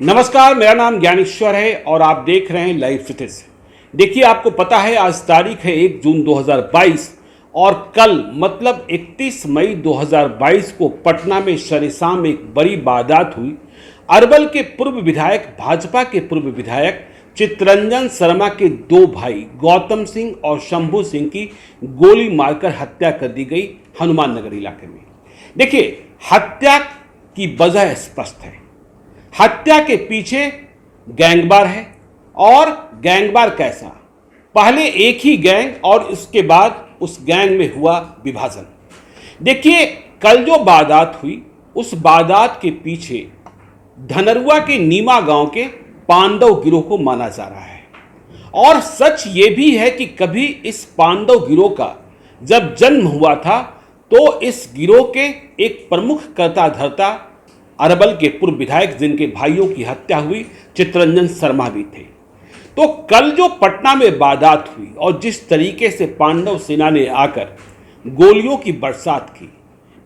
नमस्कार, मेरा नाम ज्ञानेश्वर है और आप देख रहे हैं लाइव फिटनेस। देखिए, आपको पता है आज तारीख है 1 जून 2022 और कल मतलब 31 मई 2022 को पटना में शरेशाम एक बड़ी वारदात हुई। अरवल के पूर्व विधायक, भाजपा के पूर्व विधायक चितरंजन शर्मा के दो भाई गौतम सिंह और शंभू सिंह की गोली मारकर हत्या कर दी गई हनुमान नगर इलाके में। देखिए, हत्या की वजह स्पष्ट है। हत्या के पीछे गैंगवार है और गैंगवार कैसा, पहले एक ही गैंग और उसके बाद उस गैंग में हुआ विभाजन। देखिए, कल जो वारदात हुई उस वारदात के पीछे धनरुआ के नीमा गांव के पांडव गिरोह को माना जा रहा है। और सच ये भी है कि कभी इस पांडव गिरोह का जब जन्म हुआ था तो इस गिरोह के एक प्रमुख कर्ता धर्ता अरवल के पूर्व विधायक, जिनके भाइयों की हत्या हुई, चितरंजन शर्मा भी थे। तो कल जो पटना में वारदात हुई और जिस तरीके से पांडव सेना ने आकर गोलियों की बरसात की,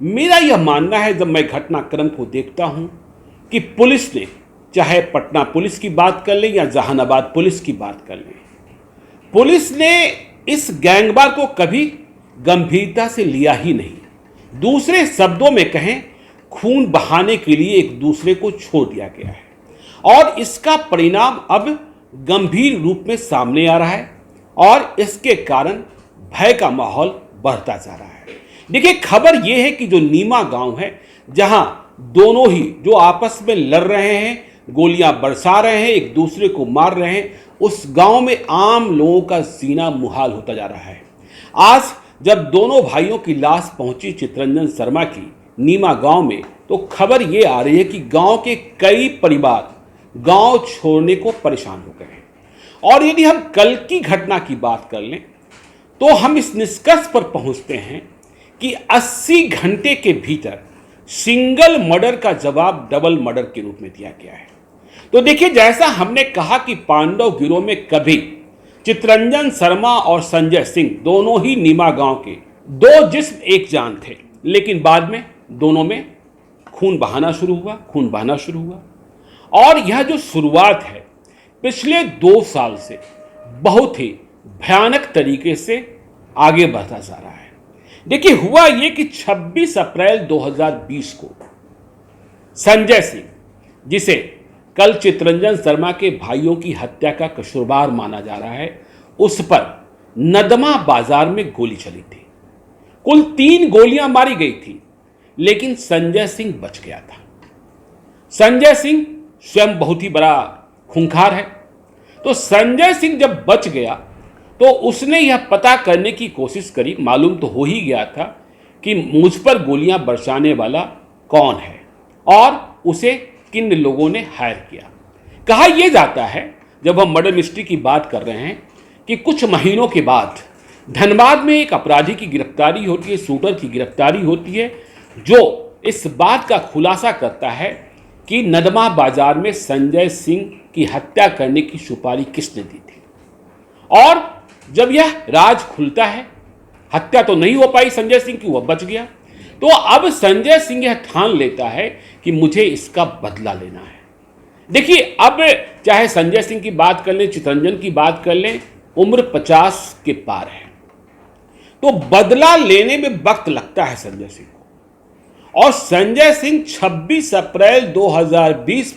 मेरा यह मानना है, जब मैं घटनाक्रम को देखता हूं, कि पुलिस ने, चाहे पटना पुलिस की बात कर लें या जहानाबाद पुलिस की बात कर लें, पुलिस ने इस गैंगवार को कभी गंभीरता से लिया ही नहीं। दूसरे शब्दों में कहें, खून बहाने के लिए एक दूसरे को छोड़ दिया गया है और इसका परिणाम अब गंभीर रूप में सामने आ रहा है और इसके कारण भय का माहौल बढ़ता जा रहा है। देखिए, खबर यह है कि जो नीमा गांव है, जहां दोनों ही जो आपस में लड़ रहे हैं, गोलियां बरसा रहे हैं, एक दूसरे को मार रहे हैं, उस गांव में आम लोगों का जीना मुहाल होता जा रहा है। आज जब दोनों भाइयों की लाश पहुंची चितरंजन शर्मा की नीमा गांव में, तो खबर ये आ रही है कि गांव के कई परिवार गांव छोड़ने को परेशान हो गए हैं। और यदि हम कल की घटना की बात कर लें तो हम इस निष्कर्ष पर पहुंचते हैं कि 80 घंटे के भीतर सिंगल मर्डर का जवाब डबल मर्डर के रूप में दिया गया है। तो देखिए, जैसा हमने कहा कि पांडव गिरोह में कभी चितरंजन शर्मा और संजय सिंह दोनों ही नीमा गांव के दो जिस्म एक जान थे, लेकिन बाद में दोनों में खून बहाना शुरू हुआ। और यह जो शुरुआत है पिछले 2 साल से बहुत ही भयानक तरीके से आगे बढ़ता जा रहा है। देखिए, हुआ यह कि 26 अप्रैल 2020 को संजय सिंह, जिसे कल चितरंजन शर्मा के भाइयों की हत्या का कसूरवार माना जा रहा है, उस पर नदमा बाजार में गोली चली थी। कुल 3 गोलियां मारी गई थी, लेकिन संजय सिंह बच गया था। संजय सिंह स्वयं बहुत ही बड़ा खूंखार है। तो संजय सिंह जब बच गया तो उसने यह पता करने की कोशिश करी, मालूम तो हो ही गया था कि मुझ पर गोलियां बरसाने वाला कौन है और उसे किन लोगों ने हायर किया। कहा यह जाता है, जब हम मर्डर मिस्ट्री की बात कर रहे हैं, कि कुछ महीनों के बाद धनबाद में एक अपराधी की गिरफ्तारी होती है, शूटर की गिरफ्तारी होती है, जो इस बात का खुलासा करता है कि नदमा बाजार में संजय सिंह की हत्या करने की सुपारी किसने दी थी। और जब यह राज खुलता है, हत्या तो नहीं हो पाई संजय सिंह की, वह बच गया, तो अब संजय सिंह यह ठान लेता है कि मुझे इसका बदला लेना है। देखिए, अब चाहे संजय सिंह की बात कर लें, चितरंजन की बात कर लें, उम्र 50 के पार है, तो बदला लेने में वक्त लगता है संजय सिंह को। और संजय सिंह 26 अप्रैल 2020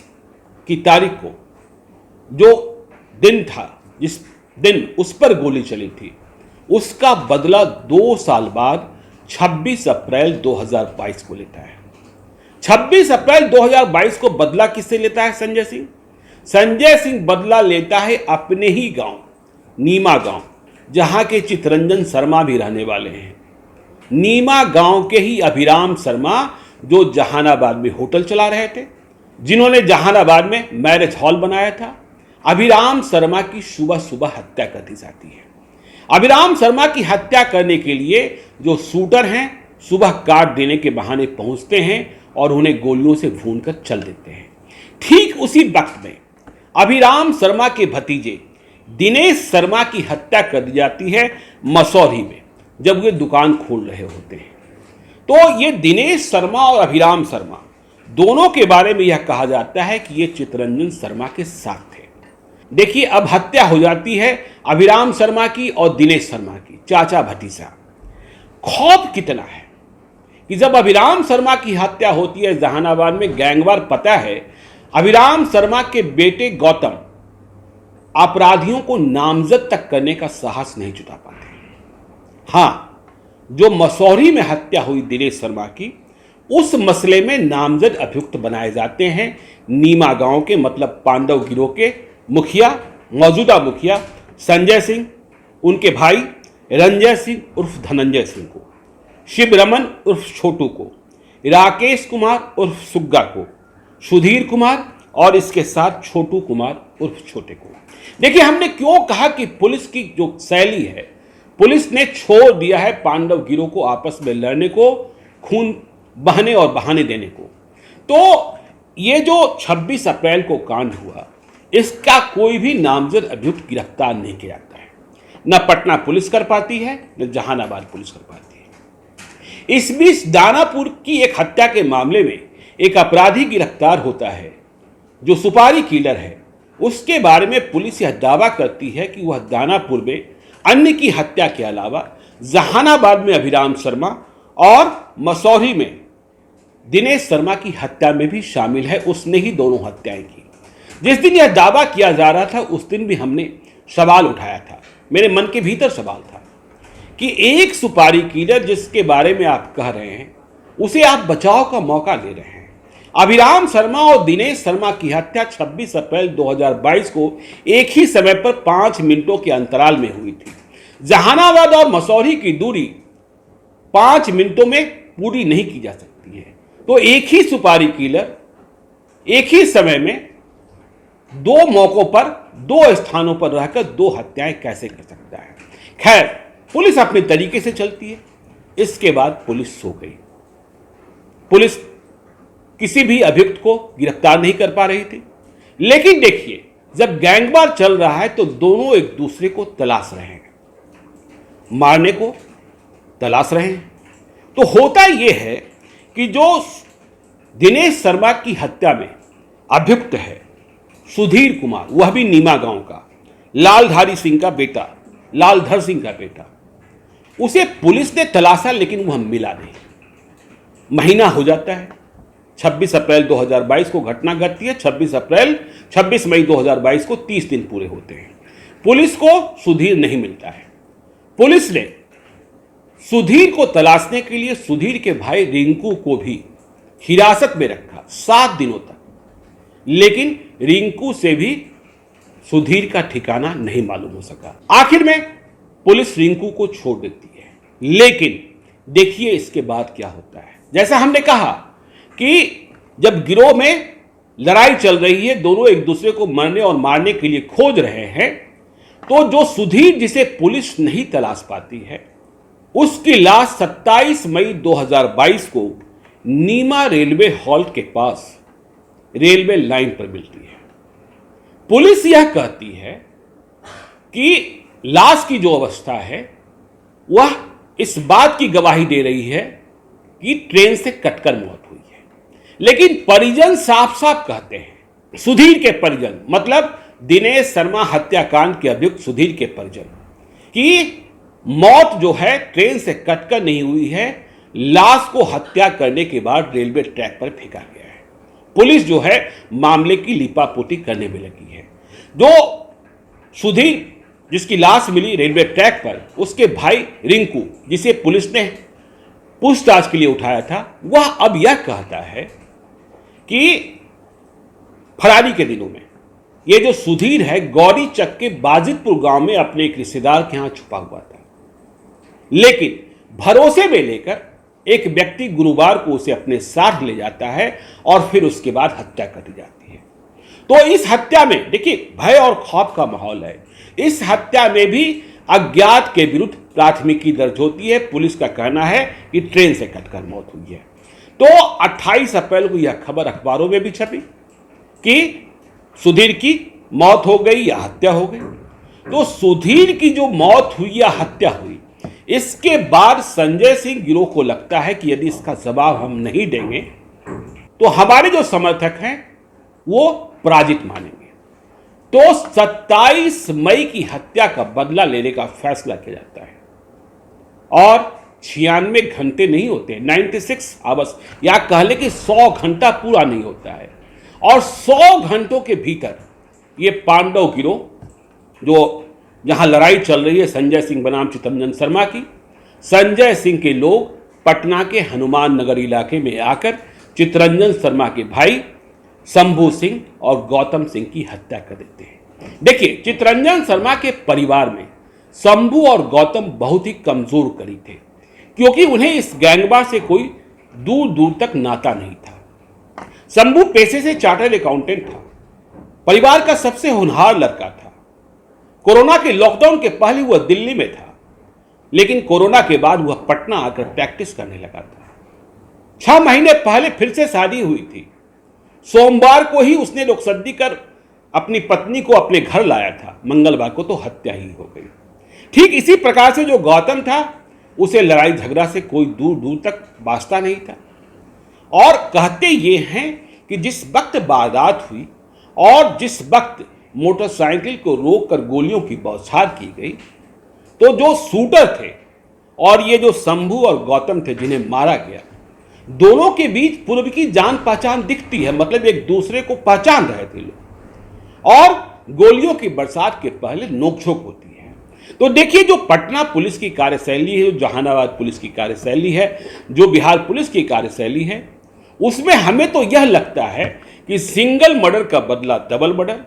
की तारीख को, जो दिन था जिस दिन उस पर गोली चली थी, उसका बदला 2 साल बाद 26 अप्रैल 2022 को लेता है। 26 अप्रैल 2022 को बदला किससे लेता है संजय सिंह? संजय सिंह बदला लेता है अपने ही गांव, नीमा गांव, जहां के चितरंजन शर्मा भी रहने वाले हैं। नीमा गांव के ही अभिराम शर्मा, जो जहानाबाद में होटल चला रहे थे, जिन्होंने जहानाबाद में मैरिज हॉल बनाया था, अभिराम शर्मा की सुबह सुबह हत्या कर दी जाती है। अभिराम शर्मा की हत्या करने के लिए जो शूटर हैं, सुबह काट देने के बहाने पहुंचते हैं और उन्हें गोलियों से भूनकर चल देते हैं। ठीक उसी वक्त में अभिराम शर्मा के भतीजे दिनेश शर्मा की हत्या कर दी जाती है मसौरी में, जब वे दुकान खोल रहे होते हैं। तो ये दिनेश शर्मा और अभिराम शर्मा दोनों के बारे में यह कहा जाता है कि ये चित्तरंजन शर्मा के साथ थे। देखिए, अब हत्या हो जाती है अभिराम शर्मा की और दिनेश शर्मा की, चाचा भतीजा। खौफ कितना है कि जब अभिराम शर्मा की हत्या होती है जहानाबाद में, गैंगवार पता है अभिराम शर्मा के बेटे गौतम अपराधियों को नामजद तक करने का साहस नहीं जुटा पाते। हाँ, जो मसौरी में हत्या हुई दिनेश शर्मा की, उस मसले में नामजद अभियुक्त बनाए जाते हैं नीमा गांव के, मतलब पांडव गिरोह के मुखिया, मौजूदा मुखिया संजय सिंह, उनके भाई रंजय सिंह उर्फ धनंजय सिंह को, शिव रमन उर्फ छोटू को, राकेश कुमार उर्फ सुग्गा को, सुधीर कुमार और इसके साथ छोटू कुमार उर्फ छोटे को। देखिए, हमने क्यों कहा कि पुलिस की जो शैली है, पुलिस ने छोड़ दिया है पांडव गिरोह को आपस में लड़ने को, खून बहने और बहाने देने को। तो ये जो 26 अप्रैल को कांड हुआ, इसका कोई भी नामजद अभियुक्त गिरफ्तार नहीं किया जाता है। न पटना पुलिस कर पाती है, न जहानाबाद पुलिस कर पाती है। इस बीच दानापुर की एक हत्या के मामले में एक अपराधी गिरफ्तार होता है जो सुपारी किलर है। उसके बारे में पुलिस यह दावा करती है कि वह दानापुर में अन्य की हत्या के अलावा जहानाबाद में अभिराम शर्मा और मसौरी में दिनेश शर्मा की हत्या में भी शामिल है। उसने ही दोनों हत्याएं की। जिस दिन यह दावा किया जा रहा था, उस दिन भी हमने सवाल उठाया था, मेरे मन के भीतर सवाल था कि एक सुपारी किलर जिसके बारे में आप कह रहे हैं, उसे आप बचाव का मौका दे रहे हैं। अभिराम शर्मा और दिनेश शर्मा की हत्या 26 अप्रैल 2022 को एक ही समय पर 5 मिनटों के अंतराल में हुई थी। जहानाबाद और मसौरी की दूरी 5 मिनटों में पूरी नहीं की जा सकती है। तो एक ही सुपारी किलर एक ही समय में दो मौकों पर, दो स्थानों पर रहकर दो हत्याएं कैसे कर सकता है। खैर, पुलिस अपने तरीके से चलती है। इसके बाद पुलिस सो गई। पुलिस किसी भी अभियुक्त को गिरफ्तार नहीं कर पा रही थी। लेकिन देखिए, जब गैंगवार चल रहा है तो दोनों एक दूसरे को तलाश रहे हैं, मारने को तलाश रहे हैं। तो होता यह है कि जो दिनेश शर्मा की हत्या में अभियुक्त है सुधीर कुमार, वह भी नीमा गांव का, लालधारी सिंह का बेटा, लालधर सिंह का बेटा, उसे पुलिस ने तलाशा लेकिन वह मिला नहीं। महीना हो जाता है। 26 अप्रैल 2022 को घटना घटती है। 26 मई 2022 को 30 दिन पूरे होते हैं। पुलिस को सुधीर नहीं मिलता है। पुलिस ने सुधीर को तलाशने के लिए सुधीर के भाई रिंकू को भी हिरासत में रखा 7 दिनों तक, लेकिन रिंकू से भी सुधीर का ठिकाना नहीं मालूम हो सका। आखिर में पुलिस रिंकू को छोड़ देती है। लेकिन देखिए इसके बाद क्या होता है। जैसा हमने कहा कि जब गिरोह में लड़ाई चल रही है, दोनों एक दूसरे को मरने और मारने के लिए खोज रहे हैं, तो जो सुधीर जिसे पुलिस नहीं तलाश पाती है, उसकी लाश 27 मई 2022 को नीमा रेलवे हॉल के पास रेलवे लाइन पर मिलती है। पुलिस यह कहती है कि लाश की जो अवस्था है वह इस बात की गवाही दे रही है कि ट्रेन से कटकर मौत हुई है। लेकिन परिजन साफ साफ कहते हैं, सुधीर के परिजन, मतलब दिनेश शर्मा हत्याकांड के अभियुक्त सुधीर के परिजन, कि मौत जो है ट्रेन से कटकर नहीं हुई है, लाश को हत्या करने के बाद रेलवे ट्रैक पर फेंका गया है। पुलिस जो है मामले की लिपापोती करने में लगी है। जो सुधीर जिसकी लाश मिली रेलवे ट्रैक पर, उसके भाई रिंकू जिसे पुलिस ने पूछताछ के लिए उठाया था, वह अब यह कहता है कि फरारी के दिनों में ये जो सुधीर है गौरी चक के बाजितपुर गांव में अपने एक रिश्तेदार के यहां छुपा हुआ था। लेकिन भरोसे में लेकर एक व्यक्ति गुरुवार को उसे अपने साथ ले जाता है और फिर उसके बाद हत्या कर दी जाती है। तो इस हत्या में देखिए भय और खौफ का माहौल है। इस हत्या में भी अज्ञात के विरुद्ध प्राथमिकी दर्ज होती है। पुलिस का कहना है कि ट्रेन से कटकर मौत हुई है। तो 28 अप्रैल को यह खबर अखबारों में भी छपी कि सुधीर की मौत हो गई या हत्या हो गई। तो सुधीर की जो मौत हुई या हत्या हुई, इसके बाद संजय सिंह गिरोह को लगता है कि यदि इसका जवाब हम नहीं देंगे तो हमारे जो समर्थक हैं वो पराजित मानेंगे। तो 27 मई की हत्या का बदला लेने का फैसला किया जाता है और 96 घंटे नहीं होते, 96 आवर्स, या कह ले कि 100 घंटा पूरा नहीं होता है। और 100 घंटों के भीतर ये पांडव गिरोह, जो जहां लड़ाई चल रही है संजय सिंह बनाम चितरंजन शर्मा की, संजय सिंह के लोग पटना के हनुमान नगर इलाके में आकर चितरंजन शर्मा के भाई शंभू सिंह और गौतम सिंह की हत्या कर देते हैं। देखिए, चितरंजन शर्मा के परिवार में शंभू और गौतम बहुत ही कमजोर कड़ी थे, क्योंकि उन्हें इस गैंगवार से कोई दूर दूर तक नाता नहीं था। शंभू पेशे से चार्टर्ड अकाउंटेंट था, परिवार का सबसे होनहार लड़का था। कोरोना के लॉकडाउन के पहले वह दिल्ली में था, लेकिन कोरोना के बाद वह पटना आकर प्रैक्टिस करने लगा था। 6 महीने पहले फिर से शादी हुई थी। सोमवार को ही उसने लोकसद्दी कर अपनी पत्नी को अपने घर लाया था, मंगलवार को तो हत्या ही हो गई। ठीक इसी प्रकार से जो गौतम था, उसे लड़ाई झगड़ा से कोई दूर दूर तक वास्ता नहीं था। और कहते ये हैं कि जिस वक्त वारदात हुई और जिस वक्त मोटरसाइकिल को रोककर गोलियों की बौछार की गई, तो जो शूटर थे और ये जो शंभू और गौतम थे जिन्हें मारा गया, दोनों के बीच पूर्व की जान पहचान दिखती है, मतलब एक दूसरे को पहचान रहे थे लोग। और गोलियों की बरसात के पहले नोकझोंक होती है। तो देखिए, जो पटना पुलिस की कार्यशैली है, जो जहानाबाद पुलिस की कार्यशैली है, जो बिहार पुलिस की कार्यशैली है, उसमें हमें तो यह लगता है कि सिंगल मर्डर का बदला डबल मर्डर।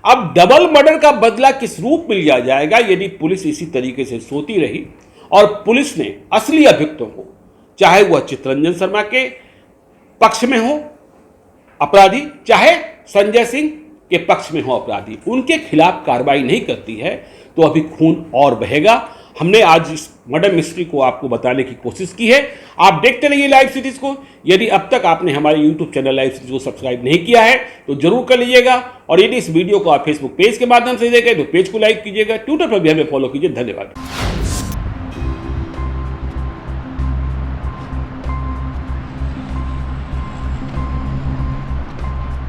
अब डबल मर्डर का बदला किस रूप में लिया जाएगा यदि पुलिस इसी तरीके से सोती रही और पुलिस ने असली अभियुक्तों को, चाहे वह चितरंजन शर्मा के पक्ष में हो अपराधी, चाहे संजय सिंह के पक्ष में हो अपराधी, उनके खिलाफ कार्रवाई नहीं करती है, तो अभी खून और बहेगा। हमने आज इस मर्डर मिस्ट्री को आपको बताने की कोशिश की है। आप देखते रहिए लाइव सिटीज को। यदि अब तक आपने हमारे यूट्यूब चैनल लाइव सिटीज को सब्सक्राइब नहीं किया है तो जरूर कर लीजिएगा, और यदि इस वीडियो को आप फेसबुक पेज के माध्यम से देखें तो पेज को लाइक कीजिएगा, ट्विटर पर भी हमें फॉलो कीजिए। धन्यवाद।